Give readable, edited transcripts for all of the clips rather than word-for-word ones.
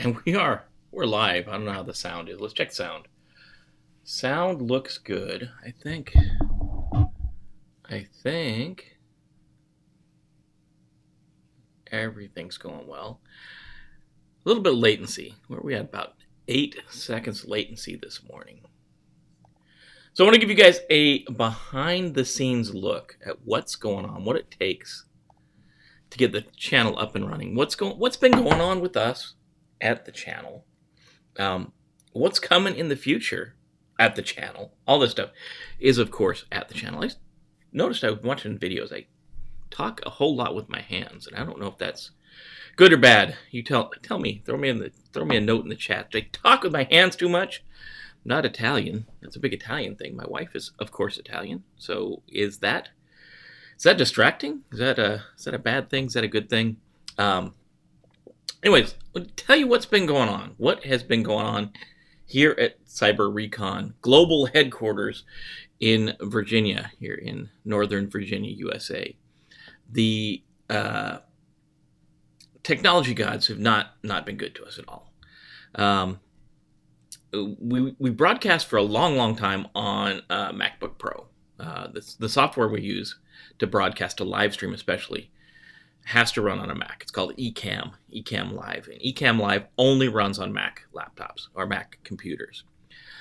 And we're live. I don't know how the sound is. Let's check sound. Sound looks good. I think everything's going well. A little bit of latency. Where we had about 8 seconds latency this morning. So I want to give you guys a behind the scenes look at what's going on, what it takes to get the channel up and running. What's been going on with us at the channel? What's coming in the future at the channel? All this stuff is, of course, at the channel. I noticed I was watching videos. I talk a whole lot with my hands, and I don't know if that's good or bad. You tell me. Throw me a note in the chat. Do I talk with my hands too much? I'm not Italian. That's a big Italian thing. My wife is, of course, Italian. So is that distracting? Is that a bad thing? Is that a good thing? Anyways, I'll tell you what's been going on. What has been going on here at Cyber-Recon global headquarters in Virginia, here in Northern Virginia, USA. The technology gods have not been good to us at all. We broadcast for a long time on MacBook Pro. The software we use to broadcast a live stream especially has to run on a Mac. It's called Ecamm Live. And Ecamm Live only runs on Mac laptops or Mac computers.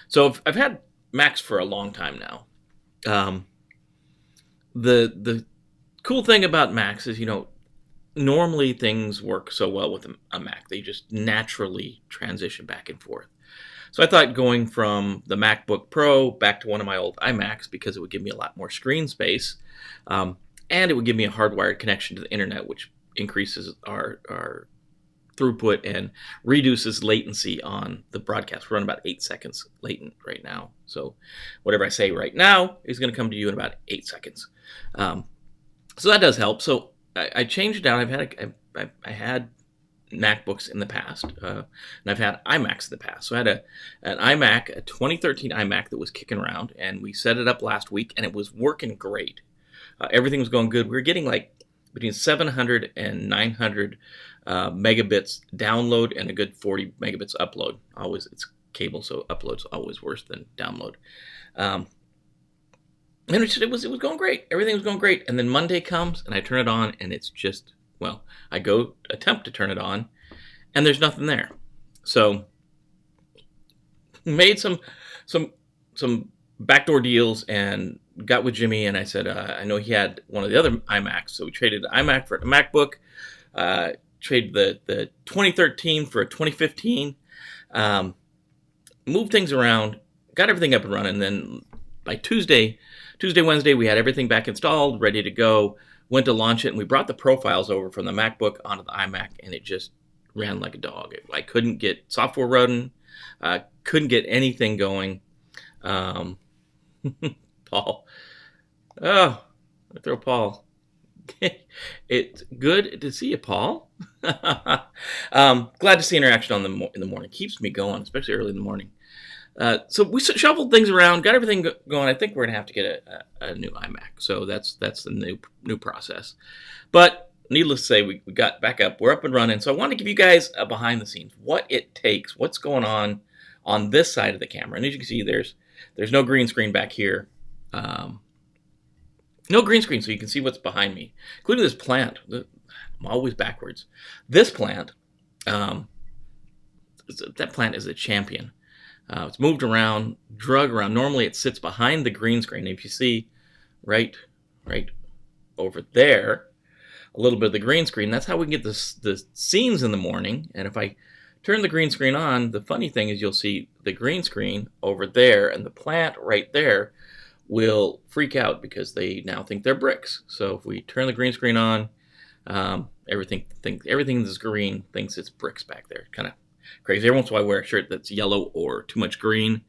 So I've had Macs for a long time now. The cool thing about Macs is, normally things work so well with a Mac. They just naturally transition back and forth. So I thought going from the MacBook Pro back to one of my old iMacs, because it would give me a lot more screen space, and it would give me a hardwired connection to the internet, which increases our throughput and reduces latency on the broadcast. We're running about 8 seconds latent right now. So whatever I say right now is going to come to you in about 8 seconds. So that does help. So I changed it down. I had MacBooks in the past, and I've had iMacs in the past. So I had an iMac, a 2013 iMac that was kicking around, and we set it up last week, and it was working great. Everything was going good. We were getting like between 700 and 900 megabits download and a good 40 megabits upload. Always, it's cable, so upload's always worse than download. And it was going great. Everything was going great. And then Monday comes, and I turn it on, and it's just, well, I go attempt to turn it on, and there's nothing there. So made some backdoor deals and got with Jimmy, and I said, I know he had one of the other iMacs, so we traded the iMac for a MacBook, traded the 2013 for a 2015, moved things around, got everything up and running. And then by Tuesday, Wednesday, we had everything back installed, ready to go, went to launch it, and we brought the profiles over from the MacBook onto the iMac, and it just ran like a dog. I couldn't get software running, couldn't get anything going. Paul. Oh, I throw Paul. It's good to see you, Paul. Glad to see interaction in the morning. Keeps me going, especially early in the morning. So we shuffled things around, got everything going. I think we're gonna have to get a new iMac. So that's the new process. But needless to say, we got back up. We're up and running. So I want to give you guys a behind the scenes, what it takes, what's going on this side of the camera. And as you can see, there's no green screen back here. No green screen, so you can see what's behind me, including this plant. I'm always backwards. This plant, that plant is a champion. It's moved around, drug around. Normally it sits behind the green screen. If you see right over there, a little bit of the green screen, that's how we can get the scenes in the morning. And if I turn the green screen on, the funny thing is you'll see the green screen over there, and the plant right there will freak out because they now think they're bricks. So if we turn the green screen on, everything that's green thinks it's bricks back there. Kind of crazy. Every once in a while I wear a shirt that's yellow or too much green,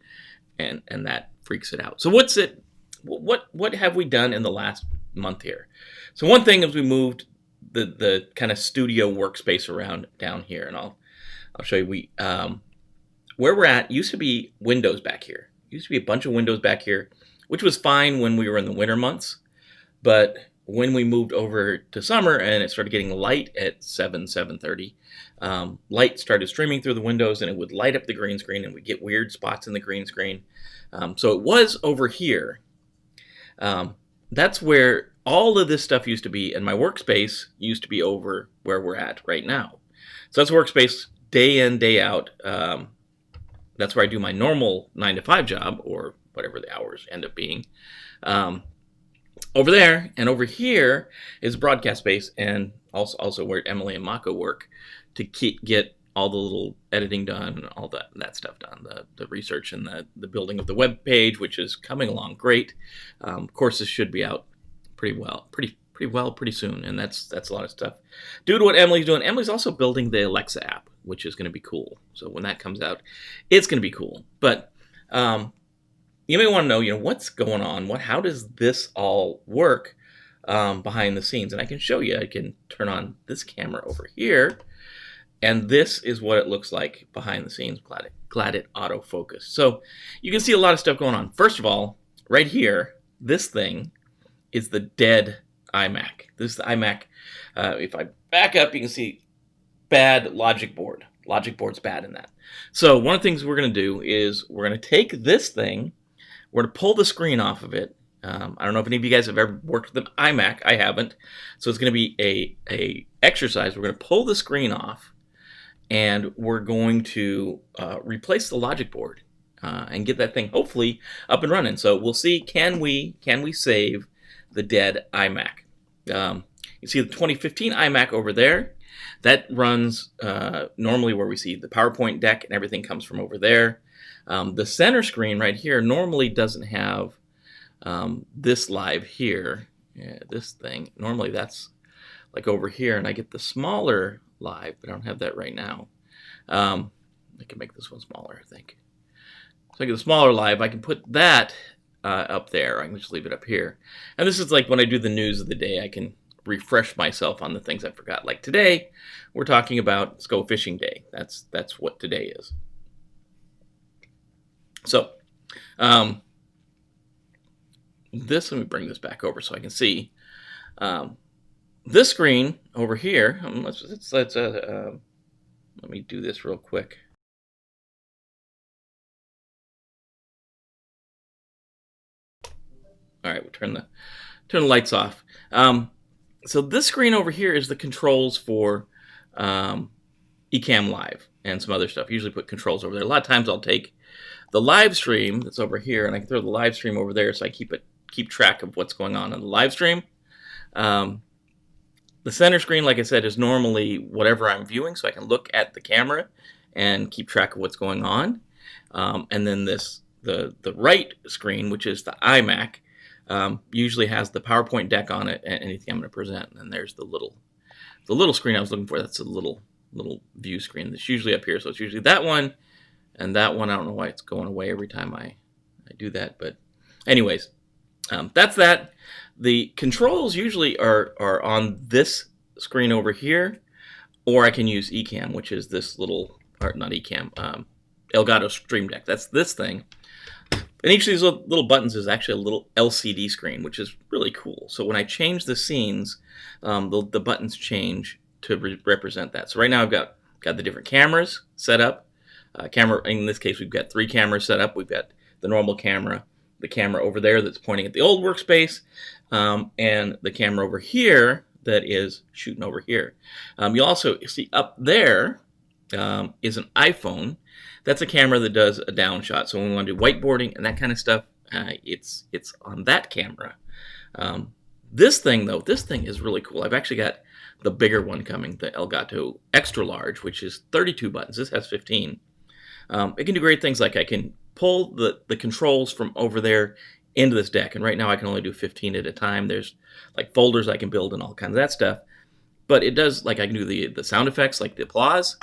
and that freaks it out. So what have we done in the last month here? So one thing is we moved the kind of studio workspace around down here, and I'll show you. Where we're at used to be windows back here. Used to be a bunch of windows back here, which was fine when we were in the winter months. But when we moved over to summer and it started getting light at 7:30, light started streaming through the windows, and it would light up the green screen, and we'd get weird spots in the green screen. So it was over here. That's where all of this stuff used to be, and my workspace used to be over where we're at right now. So that's workspace day in, day out. That's where I do my normal 9 to 5 job, or whatever the hours end up being. Over there and over here is broadcast space, and also where Emily and Mako work to get all the little editing done and all that stuff done, the research and the building of the web page, which is coming along great. Courses should be out pretty soon, and that's a lot of stuff due to what Emily's doing. Emily's also building the Alexa app, which is going to be cool. So when that comes out, it's going to be cool. But you may want to know, what's going on. How does this all work behind the scenes? And I can show you. I can turn on this camera over here, and this is what it looks like behind the scenes. Glad it autofocused. So you can see a lot of stuff going on. First of all, right here, this thing is the dead iMac. This is the iMac. If I back up, you can see bad logic board. Logic board's bad in that. So one of the things we're going to do is we're going to take this thing. We're going to pull the screen off of it. I don't know if any of you guys have ever worked with an iMac. I haven't. So it's going to be a exercise. We're going to pull the screen off, and we're going to replace the logic board and get that thing hopefully up and running. So we'll see, can we save the dead iMac? You see the 2015 iMac over there. That runs normally where we see the PowerPoint deck, and everything comes from over there. The center screen right here normally doesn't have this live here. Yeah, this thing. Normally that's like over here, and I get the smaller live, but I don't have that right now. I can make this one smaller, I think. So I get the smaller live. I can put that up there. I can just leave it up here. And this is like when I do the news of the day, I can refresh myself on the things I forgot. Like today, we're talking about Go Fishing Day. That's what today is. So, let me bring this back over so I can see. This screen over here, let me do this real quick. All right, we'll turn the lights off. So this screen over here is the controls for Ecamm Live and some other stuff. I usually put controls over there. A lot of times I'll take the live stream that's over here, and I can throw the live stream over there, so I keep track of what's going on in the live stream. The center screen, like I said, is normally whatever I'm viewing, so I can look at the camera and keep track of what's going on. And then the right screen, which is the iMac, usually has the PowerPoint deck on it and anything I'm going to present. And there's the little screen I was looking for. That's a little view screen that's usually up here. So it's usually that one and that one. I don't know why it's going away every time I do that, but anyways, that's that. The controls usually are on this screen over here, or I can use Ecamm, which is this little, or not Ecamm, Elgato Stream Deck. That's this thing. And each of these little buttons is actually a little LCD screen, which is really cool. So when I change the scenes, the buttons change to represent that. So right now I've got the different cameras set up. In this case, we've got 3 cameras set up. We've got the normal camera, the camera over there that's pointing at the old workspace, and the camera over here that is shooting over here. You'll also see up there is an iPhone. That's a camera that does a down shot. So when we want to do whiteboarding and that kind of stuff, it's on that camera. This thing is really cool. I've actually got the bigger one coming, the Elgato Extra Large, which is 32 buttons. This has 15. It can do great things, like I can pull the controls from over there into this deck, and right now I can only do 15 at a time. There's like folders I can build and all kinds of that stuff. But it does, like, I can do the sound effects, like the applause.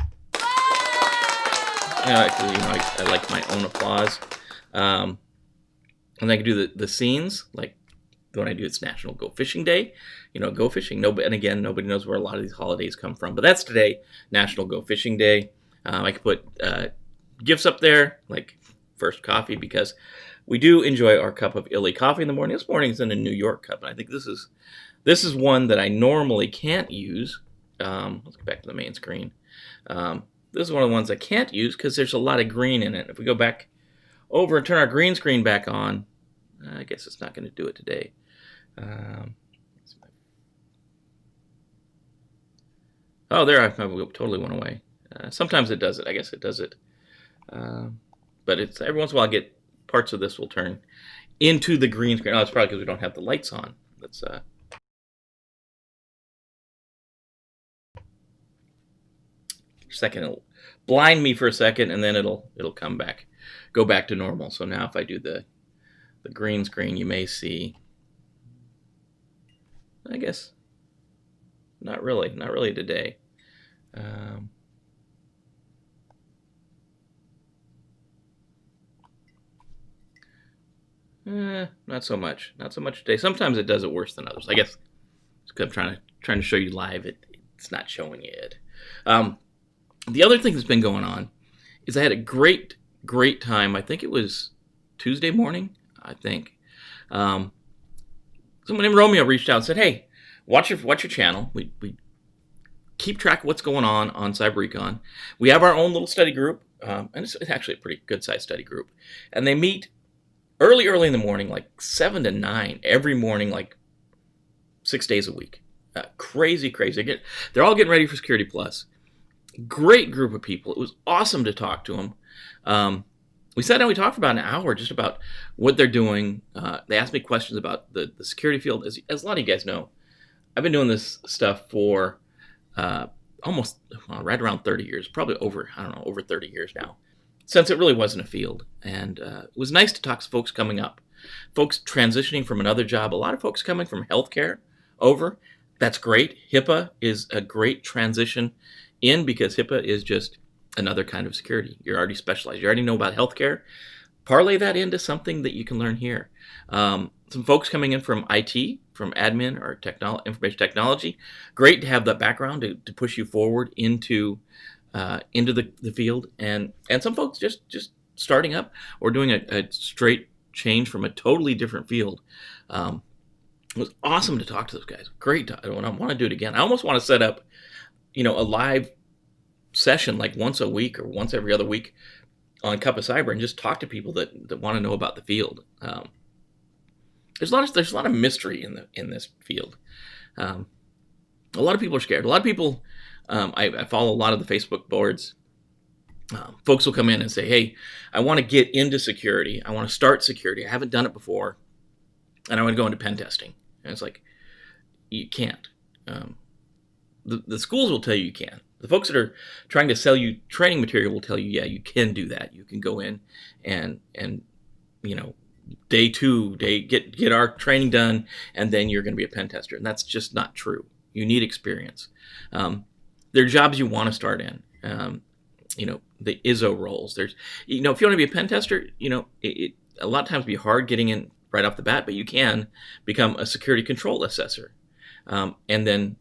I like my own applause. And I can do the scenes, like when I do it's National Go Fishing Day. Go fishing. And again, nobody knows where a lot of these holidays come from, but that's today, National Go Fishing Day. I could put gifts up there, like first coffee, because we do enjoy our cup of Illy coffee in the morning. This morning is in a New York cup, and I think this is one that I normally can't use. Let's get back to the main screen. This is one of the ones I can't use because there's a lot of green in it. If we go back over and turn our green screen back on, I guess it's not going to do it today. Oh, there, I totally went away. Sometimes it does it. I guess it does it. But it's every once in a while I get parts of this will turn into the green screen. Oh, it's probably because we don't have the lights on. Let's second, it'll blind me for a second, and then it'll come back, go back to normal. So now if I do the green screen, you may see, I guess, not really today. Not so much today. Sometimes it does it worse than others. I guess it's because I'm trying to show you live. It's not showing it. The other thing that's been going on is I had a great time. I think it was Tuesday morning. I think someone named Romeo reached out and said, "Hey, watch your channel. We keep track of what's going on Cyber-Recon. We have our own little study group, and it's actually a pretty good sized study group. And they meet early in the morning, like 7 to 9 every morning, like 6 days a week. Crazy. They're all getting ready for Security Plus. Great group of people. It was awesome to talk to them. We sat down, we talked for about an hour just about what they're doing. They asked me questions about the security field. As a lot of you guys know, I've been doing this stuff for almost right around 30 years, probably over 30 years now, since it really wasn't a field. And it was nice to talk to folks coming up, folks transitioning from another job, a lot of folks coming from healthcare over. That's great. HIPAA is a great transition in because HIPAA is just another kind of security. You're already specialized. You already know about healthcare. Parlay that into something that you can learn here. Some folks coming in from IT, from admin or information technology. Great to have that background to push you forward into the field. And some folks just starting up or doing a straight change from a totally different field. It was awesome to talk to those guys. Great. I want to do it again. I almost want to set up, a live session like once a week or once every other week on Cup of Cyber and just talk to people that want to know about the field. There's a lot of mystery in this field. A lot of people are scared. A lot of people, I follow a lot of the Facebook boards. Folks will come in and say, "Hey, I want to get into security. I want to start security. I haven't done it before, and I want to go into pen testing." And it's like, you can't. The schools will tell you can. The folks that are trying to sell you training material will tell you, yeah, you can do that. You can go in and day 2, get our training done, and then you're going to be a pen tester. And that's just not true. You need experience. There are jobs you want to start in. The ISO roles. There's, if you want to be a pen tester, it a lot of times be hard getting in right off the bat, but you can become a security control assessor, and then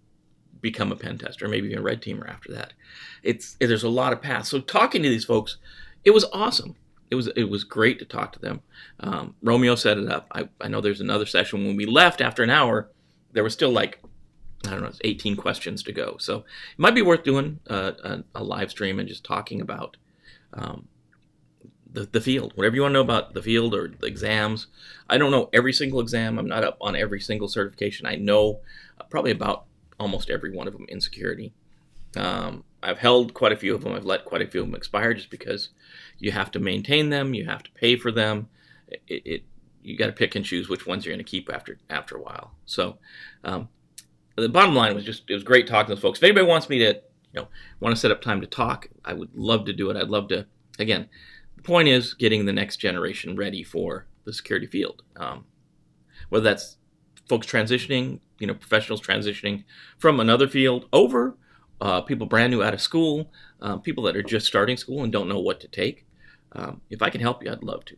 become a pen tester, maybe even a red teamer after that. There's a lot of paths. So talking to these folks, it was awesome. It was great to talk to them. Romeo set it up. I know there's another session. When we left after an hour, there was still 18 questions to go. So it might be worth doing a live stream and just talking about the field, whatever you want to know about the field or the exams. I don't know every single exam. I'm not up on every single certification. I know probably about almost every one of them in security. I've held quite a few of them. I've let quite a few of them expire just because you have to maintain them. You have to pay for them. You got to pick and choose which ones you're going to keep after a while. So the bottom line was it was great talking to those folks. If anybody wants me to, want to set up time to talk, I would love to do it. I'd love to, again, the point is getting the next generation ready for the security field. Whether that's folks transitioning, professionals transitioning from another field over, people brand new out of school, people that are just starting school and don't know what to take. If I can help you, I'd love to.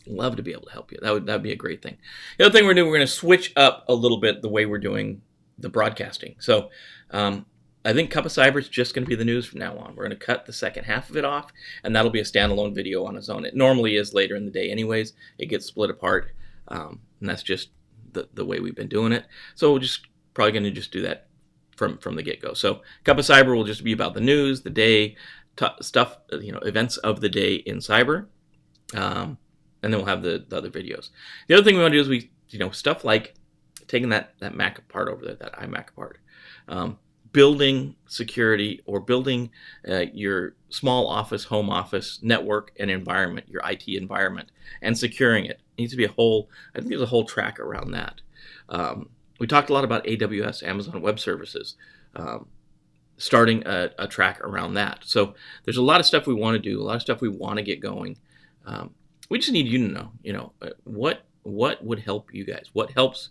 Love to be able to help you. That'd be a great thing. The other thing we're doing, we're going to switch up a little bit the way we're doing the broadcasting. So I think Cup of Cyber is just going to be the news from now on. We're going to cut the second half of it off, and that'll be a standalone video on its own. It normally is later in the day anyways. It gets split apart, and that's just the way we've been doing it. So we're just probably going to just do that from the get go. So Cup of Cyber will just be about the news, the day, stuff, events of the day in cyber, and then we'll have the other videos. The other thing we want to do is stuff like taking that Mac apart over there, that iMac apart, building security or building your small office, home office network and environment, your IT environment, and securing it. It needs to be I think there's a whole track around that. We talked a lot about AWS, Amazon Web Services, starting a track around that. So there's a lot of stuff we want to do, a lot of stuff we want to get going. We just need you to know, what would help you guys? What helps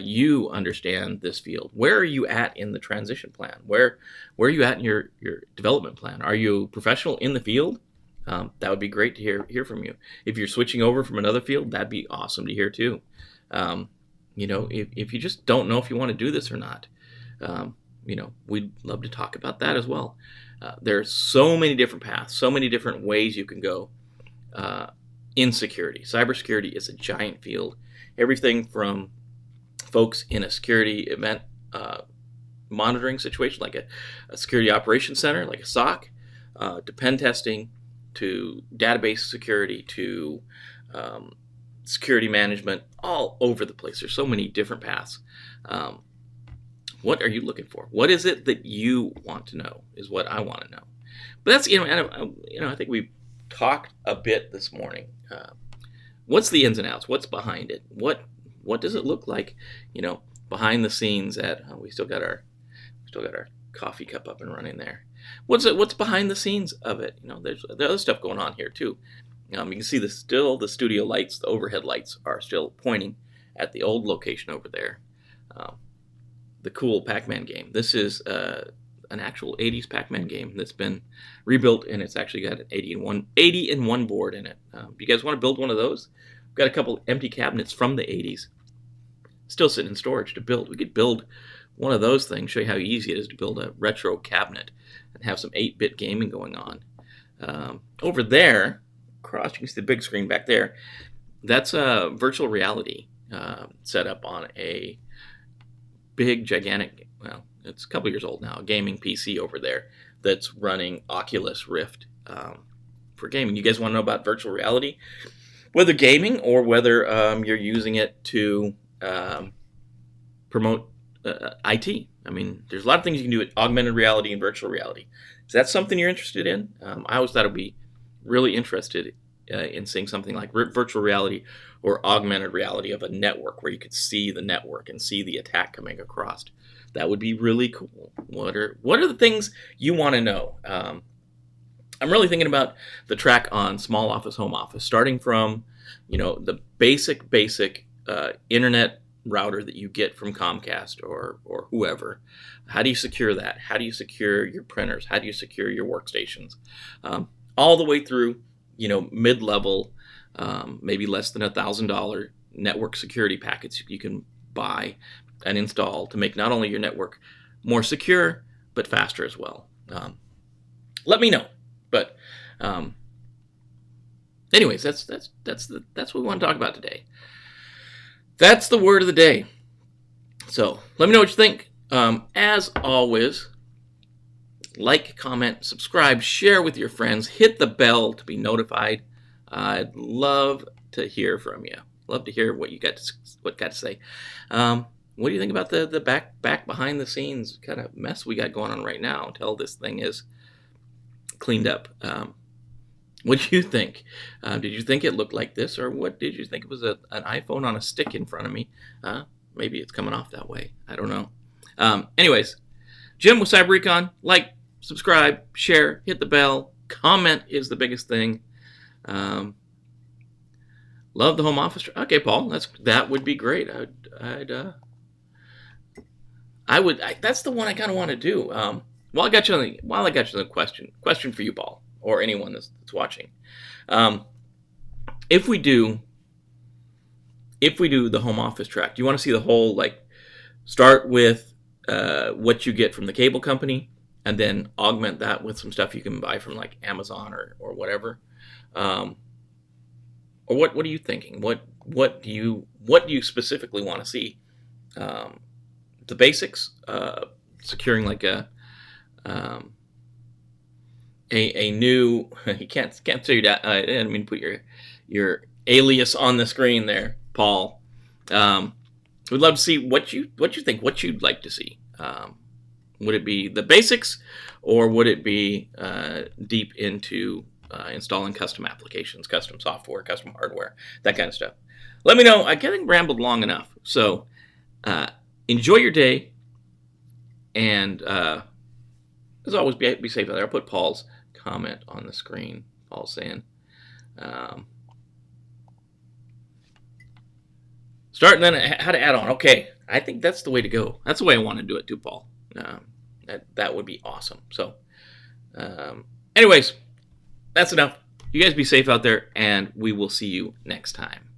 you understand this field? Where are you at in the transition plan? Where are you at in your development plan? Are you a professional in the field? That would be great to hear from you. If you're switching over from another field, that'd be awesome to hear too. If you just don't know if you want to do this or not, we'd love to talk about that as well. There's so many different paths, so many different ways you can go in security. Cybersecurity is a giant field. Everything from folks in a security event monitoring situation, like a security operations center, like a SOC, to pen testing, to database security, to security management, all over the place. There's so many different paths. What are you looking for? What is it that you want to know is what I want to know. But that's, I think we talked a bit this morning. What's the ins and outs? What's behind it? What does it look like, behind the scenes we still got our coffee cup up and running there. What's behind the scenes of it? There's other stuff going on here too. You can see the studio lights, the overhead lights are still pointing at the old location over there. The cool Pac-Man game. This is an actual 80s Pac-Man game that's been rebuilt, and it's actually got an 80-in-1 board in it. You guys want to build one of those? We've got a couple empty cabinets from the 80s still sitting in storage to build. We could build one of those things, show you how easy it is to build a retro cabinet and have some 8-bit gaming going on. Over there, across, you can see the big screen back there. That's a virtual reality set up on a big, gigantic, well, it's a couple years old now, a gaming PC over there that's running Oculus Rift for gaming. You guys want to know about virtual reality? Whether gaming or whether you're using it to promote IT. I mean, there's a lot of things you can do with augmented reality and virtual reality. Is that something you're interested in? I always thought it would be really interested in seeing something like virtual reality or augmented reality of a network where you could see the network and see the attack coming across. That would be really cool. What are the things you want to know? I'm really thinking about the track on small office, home office, starting from the basic internet router that you get from Comcast or whoever. How do you secure that? How do you secure your printers? How do you secure your workstations? All the way through mid-level, maybe less than $1,000 network security packets you can buy and install to make not only your network more secure but faster as well. Let me know. But anyways, that's what we want to talk about today. That's the word of the day. So let me know what you think. As always, like, comment, subscribe, share with your friends, hit the bell to be notified. I'd love to hear from you. Love to hear what you got to say. What do you think about the back behind the scenes kind of mess we got going on right now until this thing is cleaned up? What do you think? Did you think it looked like this, or what did you think? It was an iPhone on a stick in front of me. Maybe it's coming off that way. I don't know. Anyways, Jim with Cyber-Recon. Like, subscribe, share, hit the bell. Comment is the biggest thing. Love the home office. Okay, Paul, that would be great. That's the one I kind of want to do. While I got you on the question for you, Paul, or anyone that's watching. If we do the home office track, do you want to see the whole, start with what you get from the cable company and then augment that with some stuff you can buy from Amazon or whatever? Or what are you thinking? What do you specifically want to see? The basics, securing like um, a new. You can't say that. I didn't mean to put your alias on the screen there, Paul. We'd love to see what you think, what you'd like to see. Would it be the basics, or would it be deep into installing custom applications, custom software, custom hardware, that kind of stuff? Let me know. I think rambled long enough. So enjoy your day, and as always, be safe out there. I'll put Paul's comment on the screen. Paul's saying, start and then how to add on. Okay, I think that's the way to go. That's the way I want to do it too, Paul. That would be awesome. So, anyways, that's enough. You guys be safe out there, and we will see you next time.